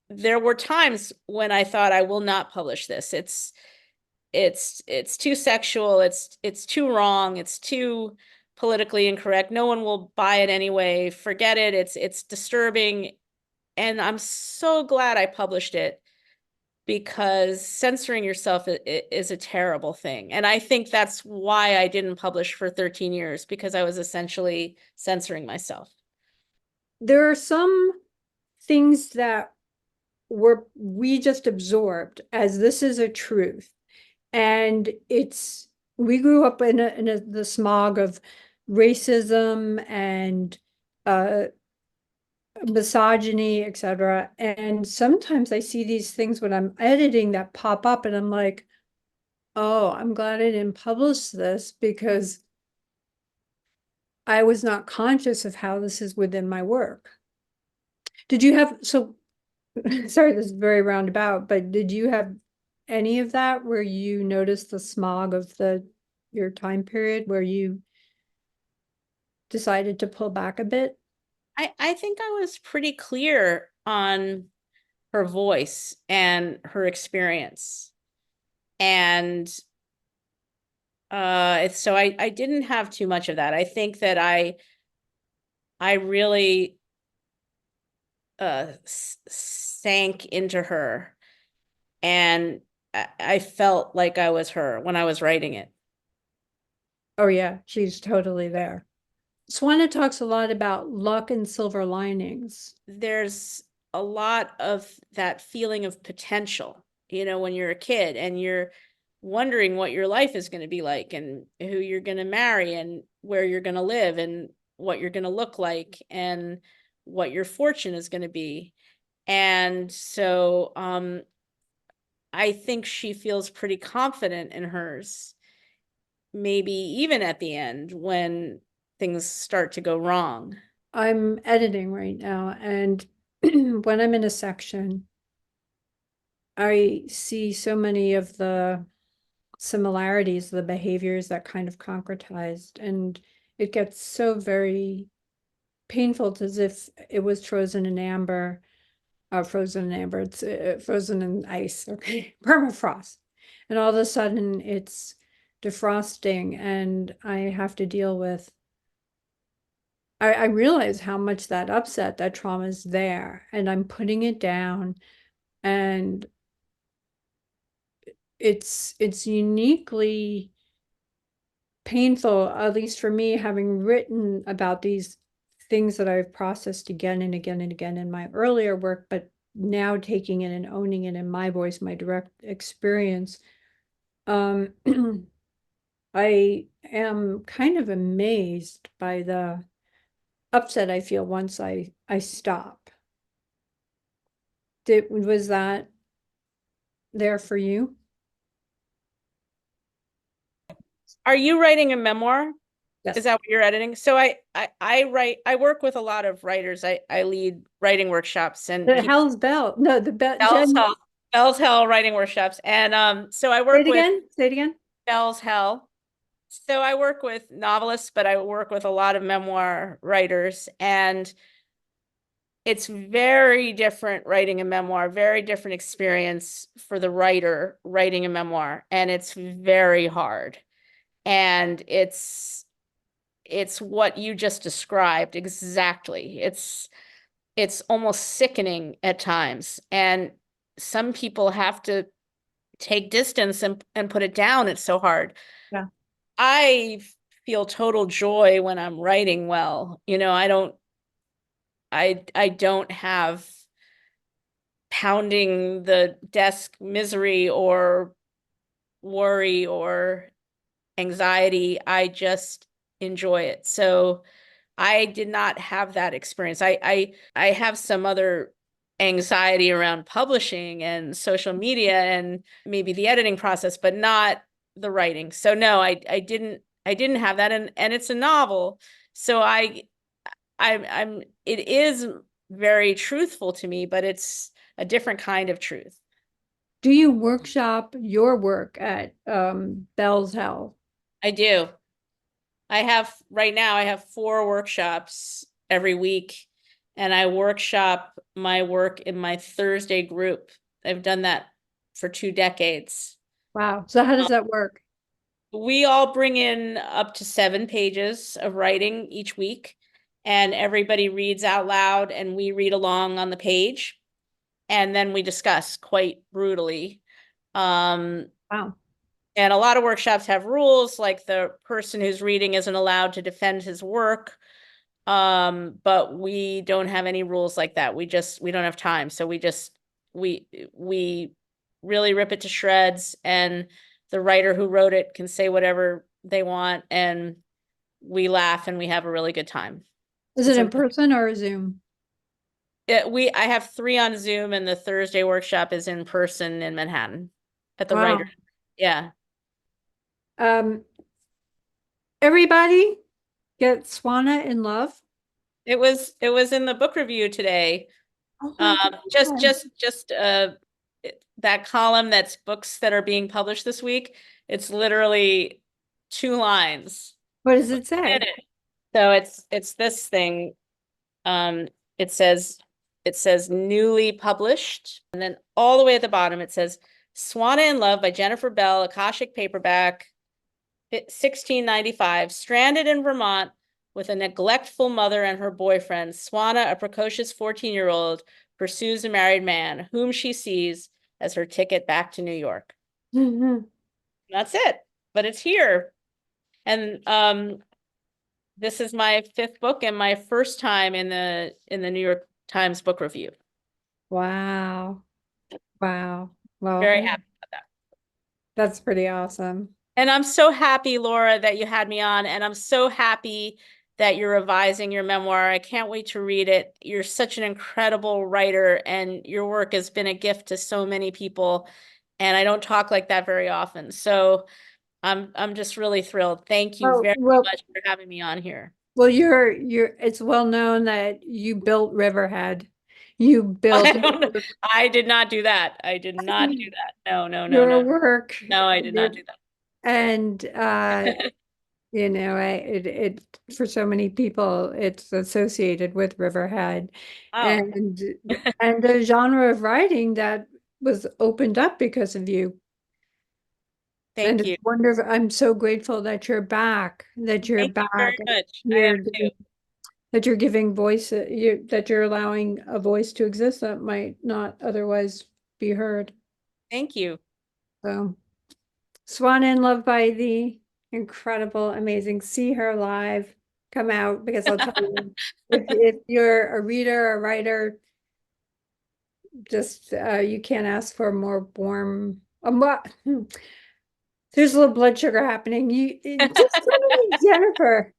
there were times when I thought I will not publish this. It's too sexual, it's too wrong, it's too politically incorrect. No one will buy it anyway. Forget it. It's disturbing. And I'm so glad I published it because censoring yourself is a terrible thing. And I think that's why I didn't publish for 13 years, because I was essentially censoring myself. There are some things that we just absorbed as this is a truth. And we grew up in the smog of racism and uh, misogyny, etc. And sometimes I see these things when I'm editing that pop up, and I'm like, oh, I'm glad I didn't publish this because I was not conscious of how this is within my work. Did you have, so sorry, this is very roundabout, but did you have any of that where you noticed the smog of your time period where you decided to pull back a bit? I think I was pretty clear on her voice and her experience. And so I didn't have too much of that. I think that I really sank into her, and I felt like I was her when I was writing it. Oh yeah, she's totally there. Swanna talks a lot about luck and silver linings. There's a lot of that feeling of potential, when you're a kid and you're wondering what your life is going to be like and who you're going to marry and where you're going to live and what you're going to look like and what your fortune is going to be. And so I think she feels pretty confident in hers, maybe even at the end when things start to go wrong. I'm editing right now, and when I'm in a section, I see so many of the similarities, the behaviors that kind of concretized, and it gets so very painful. It's as if it was frozen in amber, it's frozen in ice, okay, permafrost. And all of a sudden it's defrosting, and I have to deal with, I realize how much that upset, that trauma is there, and I'm putting it down. And it's uniquely painful, at least for me, having written about these things that I've processed again and again and again in my earlier work, but now taking it and owning it in my voice, my direct experience. Um, I am kind of amazed by the upset I feel once I stop. Was that there for you? Are you writing a memoir? Is Yes. that what you're editing? So I work with a lot of writers. I lead writing workshops and The people Hell's Bell. No, the Bell. Bell's Jen. Hell, Bell's Hell writing workshops. And so I Say work it with again. Say it again. Bell's Hell. So I work with novelists, but I work with a lot of memoir writers, and it's very different writing a memoir, very different experience for the writer writing a memoir, and it's very hard. And it's what you just described exactly. It's almost sickening at times. And some people have to take distance and put it down. It's so hard. Yeah. I feel total joy when I'm writing well. I don't have pounding the desk misery or worry or anxiety. I just enjoy it. So I did not have that experience. I have some other anxiety around publishing and social media and maybe the editing process, but not the writing. So no, I didn't have that. And it's a novel. So I'm it is very truthful to me, but it's a different kind of truth. Do you workshop your work at Bell's Hell? I do. I have right now, I have 4 workshops every week. and I workshop my work in my Thursday group. I've done that for 2 decades. Wow. So how does that work? We all bring in up to 7 pages of writing each week, and everybody reads out loud, and we read along on the page, and then we discuss quite brutally. Wow. And a lot of workshops have rules, like the person who's reading isn't allowed to defend his work. But we don't have any rules like that. We don't have time. So we really rip it to shreds, and the writer who wrote it can say whatever they want, and we laugh and we have a really good time. Is it It's in a person or Zoom? I have 3 on Zoom, and the Thursday workshop is in person in Manhattan at the writer. Wow. Yeah. Um, everybody get Swanna in Love. It was in the book review today. Oh my God. Just that column that's books that are being published this week. It's literally 2 lines. What does We it did say? it. So it's this thing. Um, it says it says newly published, and then all the way at the bottom it says Swanna In Love by Jennifer Belle, Akashic paperback, 1695, stranded in Vermont with a neglectful mother and her boyfriend. Swanna, a precocious 14-year-old, pursues a married man whom she sees as her ticket back to New York. That's it. But it's here. And this is my 5th book and my first time in the New York Times book review. Wow. Wow. Very Well, happy about that. that's pretty awesome. And I'm so happy, Laura, that you had me on, and I'm so happy that you're revising your memoir. I can't wait to read it. You're such an incredible writer, and your work has been a gift to so many people, and I don't talk like that very often. So I'm just really thrilled. Thank you Oh, very well, much for having me on here. well, it's well known that you built Riverhead. You built I did not do that. I did not do that. No, no, no, your no. work, No, I did your, not do and that. you know, it for so many people, it's associated with Riverhead, Oh, and a genre of writing that was opened up because of you. And thank it's you. wonderful. I'm so grateful that you're back, that you're Thank you back. very much. I am You're too. that you're giving voice, that you're allowing a voice to exist that might not otherwise be heard. Thank you. So, Swan in Love by the incredible, amazing. See her live. Come out, because I'll tell you, if you're a reader, a writer, just you can't ask for a more warm. There's a little blood sugar happening. You just tell me, Jennifer.